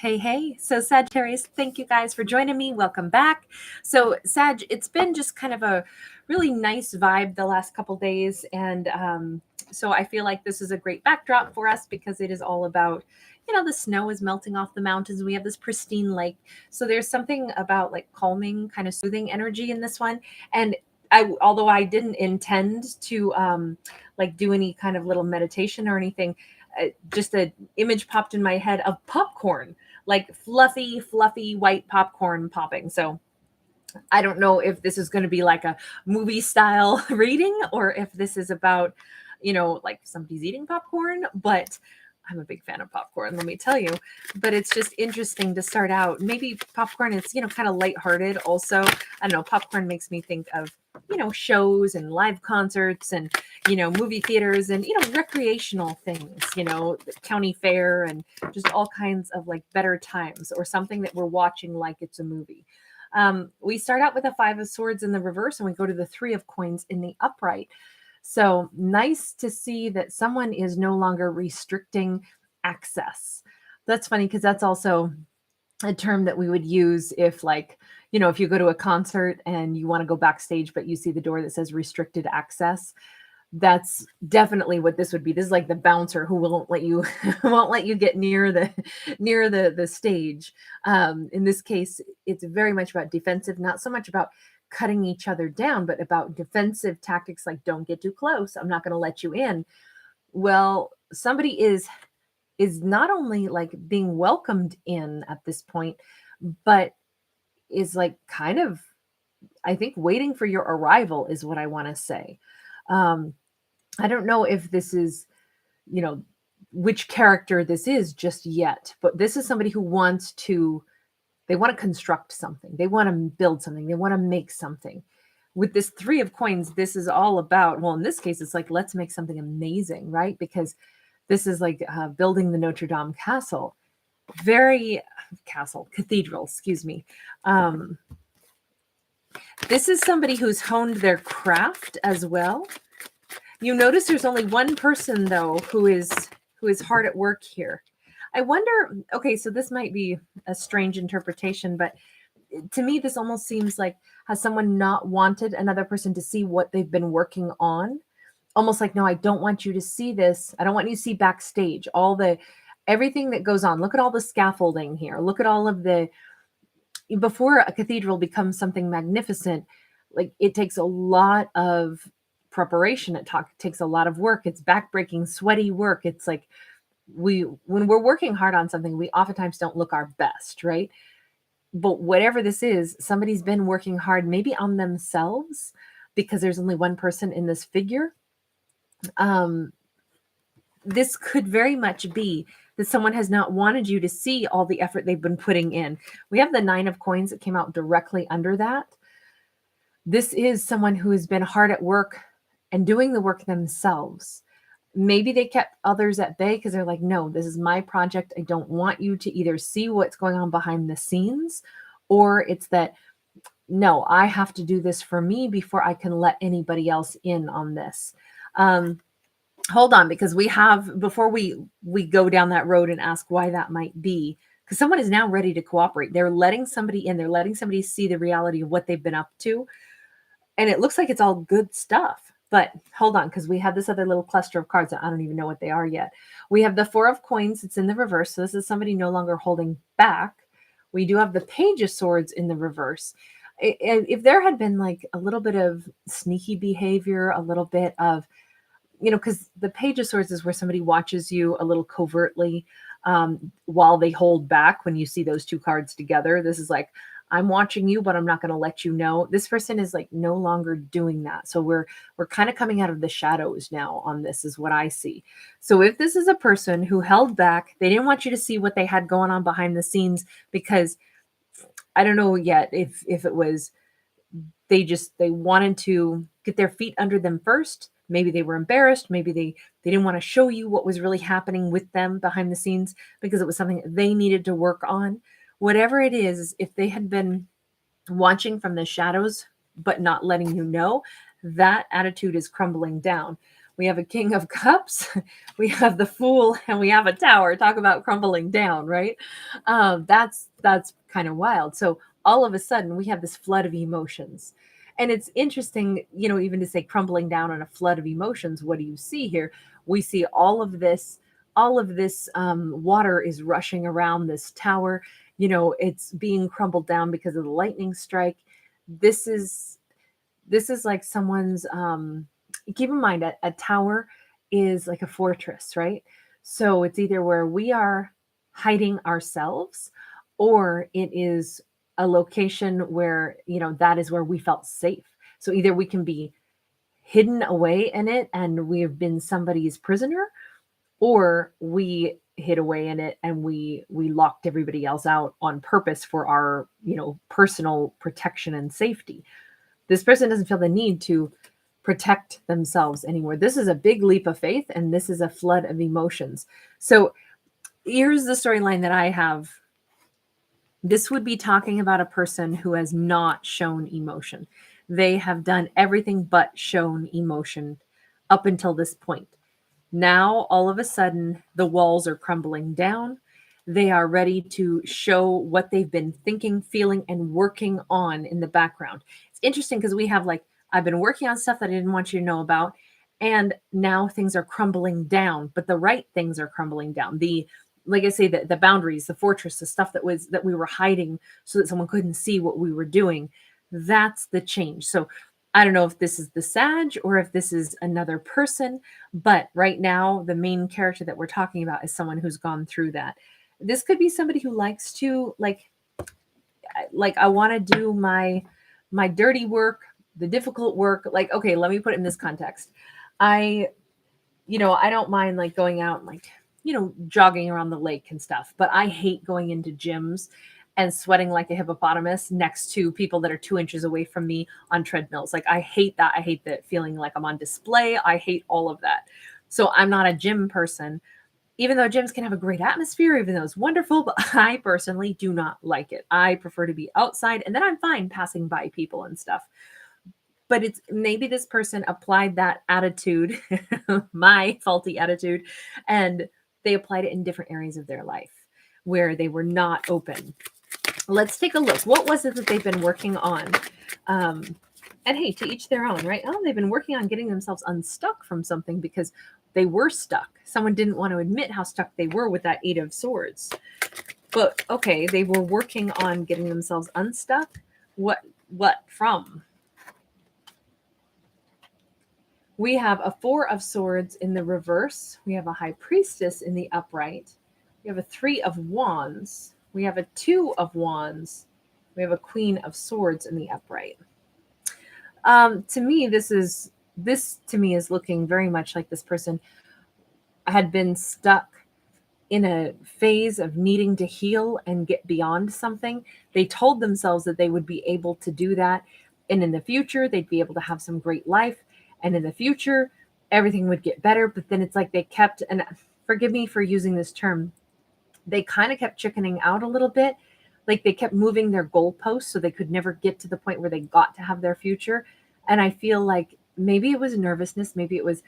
Hey. So Sagittarius, thank you guys for joining me. Welcome back. So Sag, it's been just kind of a really nice vibe the last couple days. And so I feel like this is a great backdrop for us because it is all about, the snow is melting off the mountains. We have this pristine lake. So there's something about like calming, kind of soothing energy in this one. And although I didn't intend to like do any kind of little meditation or anything, just an image popped in my head of popcorn, like fluffy white popcorn popping. So I don't know if this is going to be like a movie style reading or if this is about, like somebody's eating popcorn, but I'm a big fan of popcorn, let me tell you. But it's just interesting to start out. Maybe popcorn is, kind of lighthearted also. I don't know, popcorn makes me think of, shows and live concerts and, movie theaters and, recreational things, the county fair and just all kinds of like better times or something that we're watching like it's a movie. We start out with a 5 of Swords in the reverse and we go to the 3 of Coins in the upright. So nice to see that someone is no longer restricting access. That's funny because that's also a term that we would use if like, if you go to a concert and you want to go backstage, but you see the door that says restricted access. That's definitely what this would be. This is like the bouncer who won't let you get near the stage. In this case, it's very much about defensive, not so much about cutting each other down, but about defensive tactics like don't get too close. I'm not going to let you in. Well, somebody is not only like being welcomed in at this point, but is like kind of, I think, waiting for your arrival is what I want to say. I don't know if this is, which character this is just yet, but this is somebody who they want to construct something. They want to build something. They want to make something. With this 3 of Coins, this is all about, well, in this case, it's like, let's make something amazing, right? Because this is like building the Notre Dame cathedral, excuse me. This is somebody who's honed their craft as well. You notice there's only one person though who is hard at work here. I wonder, okay, so this might be a strange interpretation, but to me, this almost seems like, has someone not wanted another person to see what they've been working on? Almost like, no, I don't want you to see this. I don't want you to see backstage, everything that goes on. Look at all the scaffolding here. Look at all of before a cathedral becomes something magnificent, like it takes a lot of preparation. It takes a lot of work. It's backbreaking, sweaty work. It's like, when we're working hard on something, we oftentimes don't look our best, right? But whatever this is, somebody's been working hard, maybe on themselves, because there's only one person in this figure. This could very much be that someone has not wanted you to see all the effort they've been putting in. We have the 9 of Coins that came out directly under that. This is someone who has been hard at work and doing the work themselves. Maybe they kept others at bay because they're like, no, this is my project. I don't want you to either see what's going on behind the scenes, or it's that, no, I have to do this for me before I can let anybody else in on this. Hold on, because before we go down that road and ask why that might be, because someone is now ready to cooperate. They're letting somebody in. They're letting somebody see the reality of what they've been up to. And it looks like it's all good stuff. But hold on, because we have this other little cluster of cards that I don't even know what they are yet. We have the 4 of Coins. It's in the reverse. So this is somebody no longer holding back. We do have the Page of Swords in the reverse. If there had been like a little bit of sneaky behavior, a little bit of, because the Page of Swords is where somebody watches you a little covertly while they hold back. When you see those 2 cards together, this is like, I'm watching you, but I'm not going to let you know. This person is like no longer doing that. So we're kind of coming out of the shadows now on this is what I see. So if this is a person who held back, they didn't want you to see what they had going on behind the scenes, because I don't know yet if it was, they wanted to get their feet under them first. Maybe they were embarrassed. Maybe they didn't want to show you what was really happening with them behind the scenes because it was something they needed to work on. Whatever it is, if they had been watching from the shadows but not letting you know, that attitude is crumbling down. we have a King of Cups, we have the Fool, and we have a Tower. Talk about crumbling down, right? That's kind of wild. So all of a sudden we have this flood of emotions. And it's interesting, even to say crumbling down on a flood of emotions. What do you see here? We see all of this water is rushing around this tower. It's being crumbled down because of the lightning strike. This is like someone's, keep in mind a tower is like a fortress, right? So it's either where we are hiding ourselves, or it is a location where, that is where we felt safe. So either we can be hidden away in it and we have been somebody's prisoner, or we hid away in it and we locked everybody else out on purpose for our, personal protection and safety. This person doesn't feel the need to protect themselves anymore. This is a big leap of faith, and this is a flood of emotions. So here's the storyline that I have. This would be talking about a person who has not shown emotion. They have done everything but shown emotion up until this point. Now, all of a sudden, the walls are crumbling down. They are ready to show what they've been thinking, feeling, and working on in the background. It's interesting because we have I've been working on stuff that I didn't want you to know about, and now things are crumbling down, but the right things are crumbling down. Like I say, the boundaries, the fortress, the stuff that we were hiding so that someone couldn't see what we were doing. That's the change. So I don't know if this is the Sag or if this is another person, but right now the main character that we're talking about is someone who's gone through that. This could be somebody who likes to I want to do my dirty work, the difficult work. Okay, let me put it in this context. I don't mind going out and jogging around the lake and stuff, but I hate going into gyms and sweating like a hippopotamus next to people that are 2 inches away from me on treadmills. I hate that. I hate that feeling like I'm on display. I hate all of that. So I'm not a gym person, even though gyms can have a great atmosphere, even though it's wonderful, but I personally do not like it. I prefer to be outside, and then I'm fine passing by people and stuff. But it's maybe this person applied that attitude, my faulty attitude, and they applied it in different areas of their life where they were not open. Let's take a look. What was it that they've been working on? And hey, to each their own, right? Oh, they've been working on getting themselves unstuck from something because they were stuck. Someone didn't want to admit how stuck they were with that 8 of Swords. But okay, they were working on getting themselves unstuck. What from? We have a 4 of Swords in the reverse. We have a High Priestess in the upright. We have a 3 of Wands. We have a 2 of Wands. We have a Queen of Swords in the upright. To me, this to me is looking very much like this person had been stuck in a phase of needing to heal and get beyond something. They told themselves that they would be able to do that, and in the future they'd be able to have some great life, and in the future everything would get better. But then it's like they kept, and forgive me for using this term, they kind of kept chickening out a little bit. Like they kept moving their goalposts so they could never get to the point where they got to have their future. And I feel like maybe it was nervousness. Maybe it was,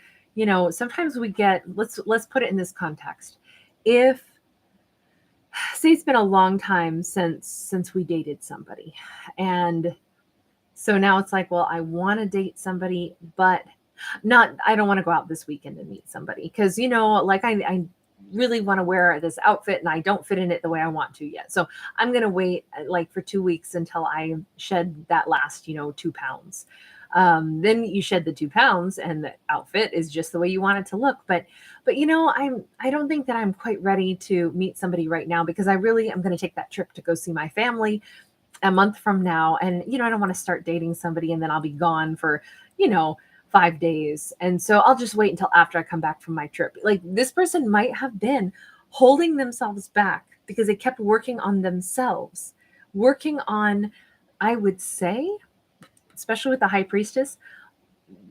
sometimes we get, let's put it in this context. If, say it's been a long time since we dated somebody, and so now it's like, well, I want to date somebody, but I don't want to go out this weekend and meet somebody because, I really want to wear this outfit and I don't fit in it the way I want to yet. So I'm going to wait for 2 weeks until I shed that last, 2 pounds. Then you shed the 2 pounds and the outfit is just the way you want it to look. But I don't think that I'm quite ready to meet somebody right now because I really am going to take that trip to go see my family a month from now. And, I don't want to start dating somebody and then I'll be gone for, 5 days. And so I'll just wait until after I come back from my trip. Like this person might have been holding themselves back because they kept working on themselves, working on, I would say, especially with the High Priestess,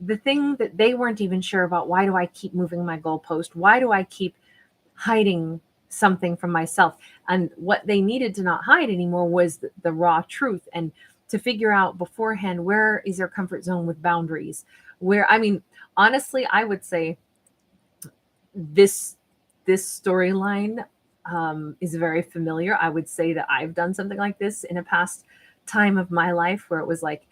the thing that they weren't even sure about. Why do I keep moving my goalpost? Why do I keep hiding something from myself? And what they needed to not hide anymore was the raw truth, and to figure out beforehand, where is their comfort zone with boundaries? honestly, I would say this storyline is very familiar. I would say that I've done something like this in a past time of my life where it was like,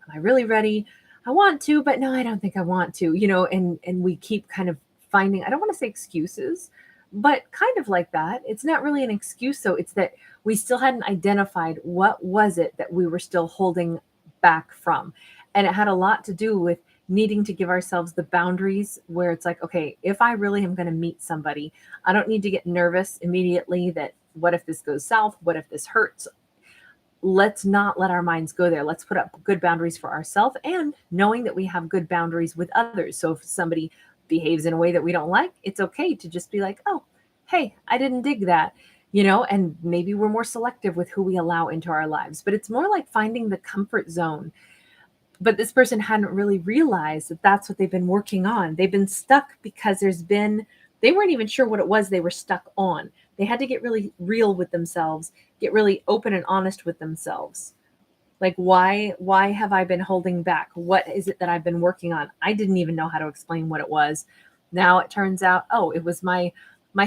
am I really ready? I want to, but no, I don't think I want to, and we keep kind of finding, I don't want to say excuses, but kind of like that. It's not really an excuse though. It's that we still hadn't identified what was it that we were still holding back from. And it had a lot to do with needing to give ourselves the boundaries where it's like, okay, if I really am going to meet somebody, I don't need to get nervous immediately that what if this goes south? What if this hurts? Let's not let our minds go there. Let's put up good boundaries for ourselves and knowing that we have good boundaries with others. So if somebody behaves in a way that we don't like, it's okay to just be like, oh, hey, I didn't dig that, and maybe we're more selective with who we allow into our lives. But it's more like finding the comfort zone. But this person hadn't really realized that that's what they've been working on. They've been stuck because they weren't even sure what it was they were stuck on. They had to get really real with themselves, get really open and honest with themselves. Like, why have I been holding back? What is it that I've been working on? I didn't even know how to explain what it was. Now it turns out, oh, it was my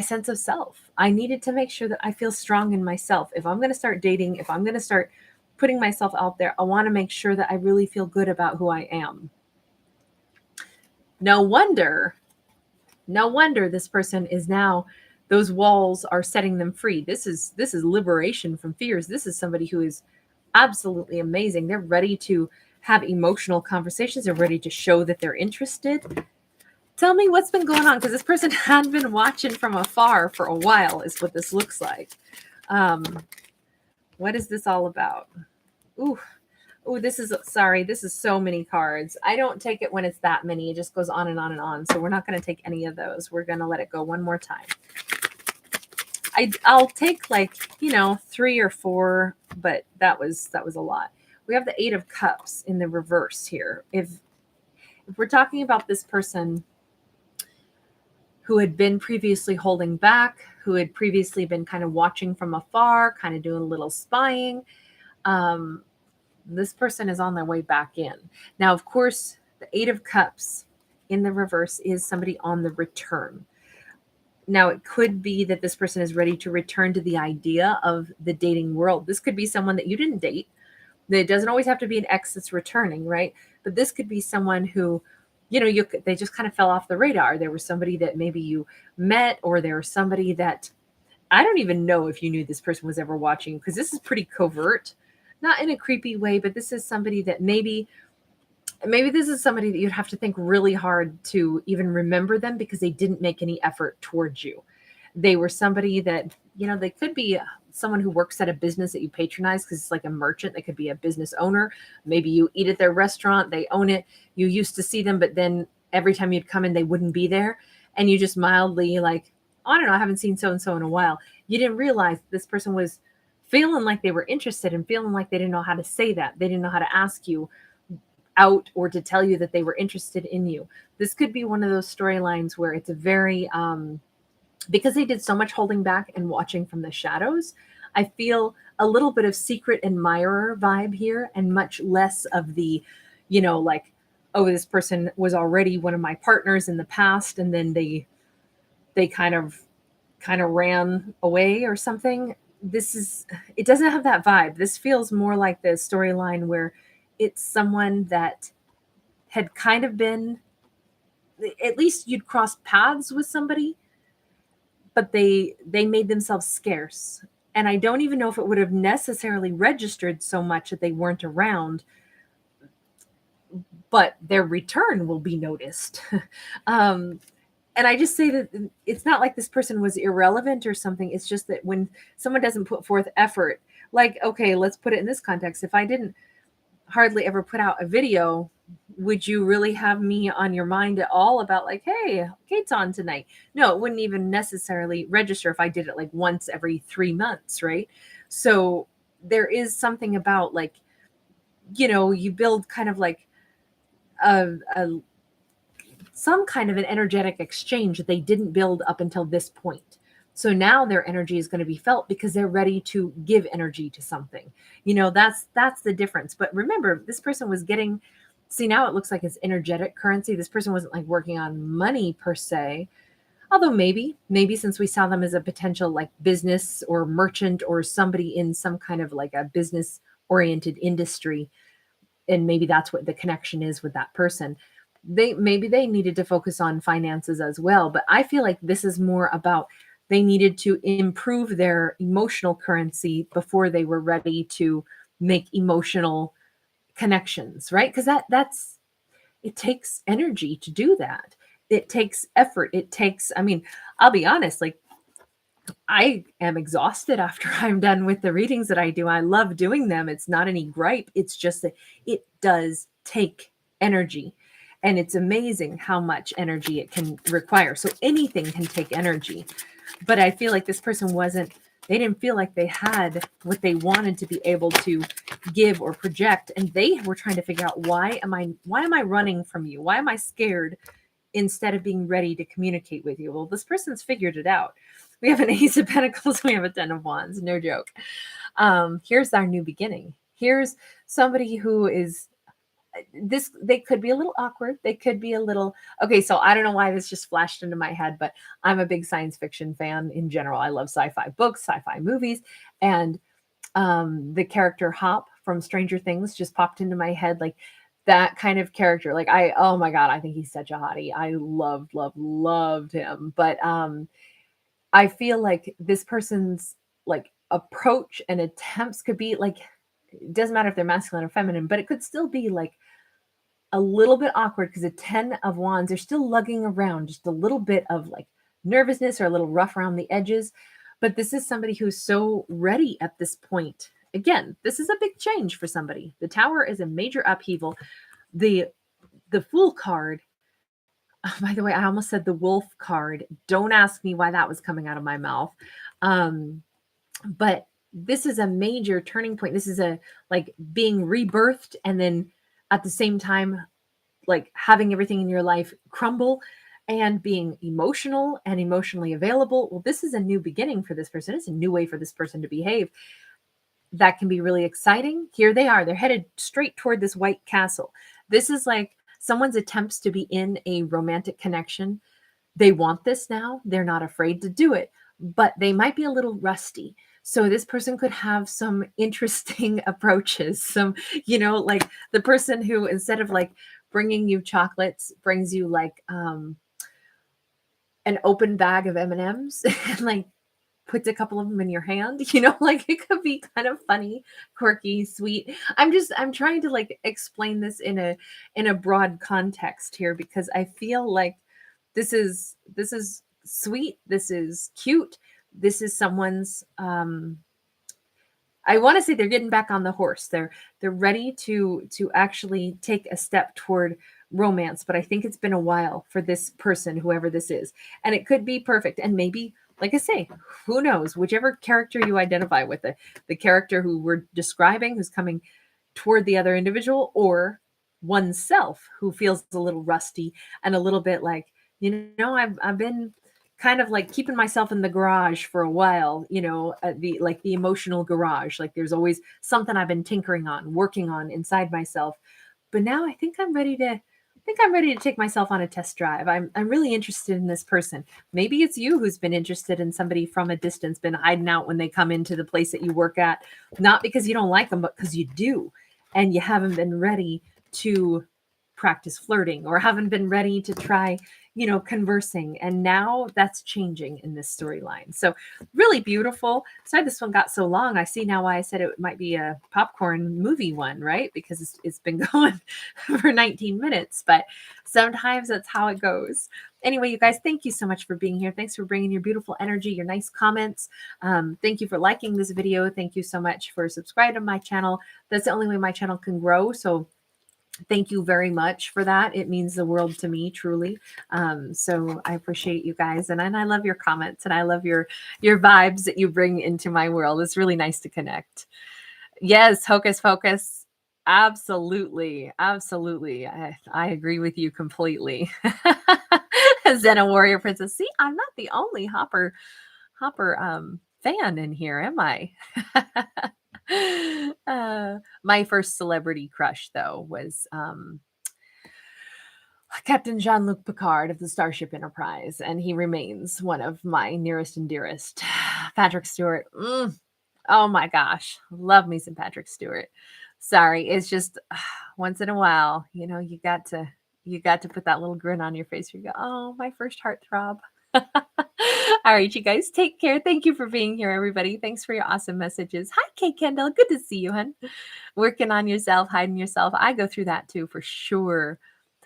sense of self. I needed to make sure that I feel strong in myself. If I'm going to start dating, if I'm going to start putting myself out there, I want to make sure that I really feel good about who I am. No wonder this person is now, those walls are setting them free. This is liberation from fears. This is somebody who is absolutely amazing. They're ready to have emotional conversations. They're ready to show that they're interested. Tell me what's been going on, because this person had been watching from afar for a while is what this looks like. What is this all about? Ooh, this is so many cards. I don't take it when it's that many. It just goes on and on and on. So we're not going to take any of those. We're going to let it go one more time. I'll take 3 or 4, but that was a lot. We have the 8 of Cups in the reverse here. If we're talking about this person who had been previously holding back, who had previously been kind of watching from afar, kind of doing a little spying, this person is on their way back in. Now, of course, the 8 of Cups in the reverse is somebody on the return. Now, it could be that this person is ready to return to the idea of the dating world. This could be someone that you didn't date. It doesn't always have to be an ex that's returning, right? But this could be someone who, they just kind of fell off the radar. There was somebody that maybe you met, or there was somebody that, I don't even know if you knew this person was ever watching, because this is pretty covert, not in a creepy way, but this is somebody that maybe this is somebody that you'd have to think really hard to even remember them, because they didn't make any effort towards you. They were somebody that, they could be someone who works at a business that you patronize, because it's like a merchant. They could be a business owner. Maybe you eat at their restaurant. They own it. You used to see them, but then every time you'd come in, they wouldn't be there. And you just mildly like, oh, I don't know, I haven't seen so-and-so in a while. You didn't realize this person was feeling like they were interested and feeling like they didn't know how to say that. They didn't know how to ask you out or to tell you that they were interested in you. This could be one of those storylines where it's a very, because they did so much holding back and watching from the shadows, I feel a little bit of secret admirer vibe here, and much less of the, like, oh, this person was already one of my partners in the past, and then they kind of ran away or something. It doesn't have that vibe. This feels more like the storyline where it's someone that had kind of been, at least you'd crossed paths with somebody, but they made themselves scarce. And I don't even know if it would have necessarily registered so much that they weren't around, but their return will be noticed. And I just say that it's not like this person was irrelevant or something. It's just that when someone doesn't put forth effort, like, okay, let's put it in this context. If I didn't hardly ever put out a video, would you really have me on your mind at all about like, hey, Kate's on tonight? No, it wouldn't even necessarily register if I did it like once every 3 months, right? So there is something about like, you build kind of like some kind of an energetic exchange that they didn't build up until this point. So now their energy is going to be felt because they're ready to give energy to something. That's the difference. But remember, this person was getting See, now it looks like it's energetic currency. This person wasn't like working on money per se. Although maybe since we saw them as a potential like business or merchant or somebody in some kind of like a business oriented industry, and maybe that's what the connection is with that person. Maybe they needed to focus on finances as well, but I feel like this is more about they needed to improve their emotional currency before they were ready to make emotional connections, right? Because that's it takes energy to do that. It takes effort. It takes, I mean, I'll be honest, like I am exhausted after I'm done with the readings that I do. I love doing them. It's not any gripe. It's just that it does take energy. And it's amazing how much energy it can require. So anything can take energy. But I feel like this person they didn't feel like they had what they wanted to be able to give or project. And they were trying to figure out why am I running from you? Why am I scared instead of being ready to communicate with you? Well, this person's figured it out. We have an Ace of Pentacles. We have a Ten of Wands. No joke. Here's our new beginning. Here's somebody who is they could be a little awkward. They could be a little, okay. So I don't know why this just flashed into my head, but I'm a big science fiction fan in general. I love sci-fi books, sci-fi movies. And the character Hop from Stranger Things just popped into my head. Like that kind of character. Like oh my God, I think he's such a hottie. I loved him. But I feel like this person's like approach and attempts could be like, it doesn't matter if they're masculine or feminine, but it could still be like a little bit awkward because the 10 of Wands, they're still lugging around just a little bit of like nervousness or a little rough around the edges. But this is somebody who's so ready at this point. Again, this is a big change for somebody. The Tower is a major upheaval. The Fool card, oh, by the way, I almost said the Wolf card. Don't ask me why that was coming out of my mouth. But this is a major turning point. This is a like being rebirthed and then at the same time, like having everything in your life crumble and being emotional and emotionally available. Well, this is a new beginning for this person. It's a new way for this person to behave. That can be really exciting. Here they are. They're headed straight toward this white castle. This is like someone's attempts to be in a romantic connection. They want this now. They're not afraid to do it, but they might be a little rusty. So this person could have some interesting approaches. Some, like the person who instead of like bringing you chocolates brings you like an open bag of M&Ms and like puts a couple of them in your hand, like it could be kind of funny, quirky, sweet. I'm trying to like explain this in a broad context here because I feel like this is sweet. This is cute. This is someone's I want to say they're getting back on the horse. They're ready to actually take a step toward romance, but I think it's been a while for this person, whoever this is. And it could be perfect. And maybe, like I say, who knows, whichever character you identify with, the character who we're describing, who's coming toward the other individual, or oneself who feels a little rusty and a little bit like, I've been kind of like keeping myself in the garage for a while, the emotional garage. Like there's always something I've been tinkering on, working on inside myself. But now I think I'm ready to take myself on a test drive. I'm really interested in this person. Maybe it's you who's been interested in somebody from a distance, been hiding out when they come into the place that you work at, not because you don't like them, but because you do. And you haven't been ready to practice flirting or haven't been ready to try, conversing. And now that's changing in this storyline. So really beautiful. Sorry, this one got so long. I see now why I said it might be a popcorn movie one, right? Because it's been going for 19 minutes, but sometimes that's how it goes. Anyway, you guys, thank you so much for being here. Thanks for bringing your beautiful energy, your nice comments. Thank you for liking this video. Thank you so much for subscribing to my channel. That's the only way my channel can grow. So thank you very much for that. It means the world to me, truly. So I appreciate you guys. And I love your comments and I love your vibes that you bring into my world. It's really nice to connect. Yes, Hocus Pocus. Absolutely. Absolutely. I agree with you completely. Xena Warrior Princess. See, I'm not the only Hopper fan in here, am I? My first celebrity crush though was Captain Jean-Luc Picard of the Starship Enterprise, and he remains one of my nearest and dearest. Patrick Stewart. Oh my gosh. Love me some Patrick Stewart. Sorry, it's just once in a while, you got to put that little grin on your face where you go, oh, my first heartthrob. All right, you guys, take care. Thank you for being here, everybody. Thanks for your awesome messages. Hi, Kate Kendall. Good to see you, hun. Working on yourself, hiding yourself. I go through that too, for sure.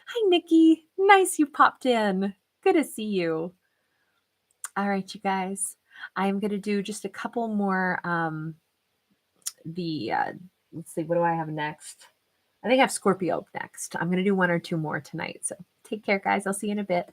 Hi, Nikki. Nice you popped in. Good to see you. All right, you guys. I'm going to do just a couple more. Let's see, what do I have next? I think I have Scorpio next. I'm going to do one or two more tonight. So take care, guys. I'll see you in a bit.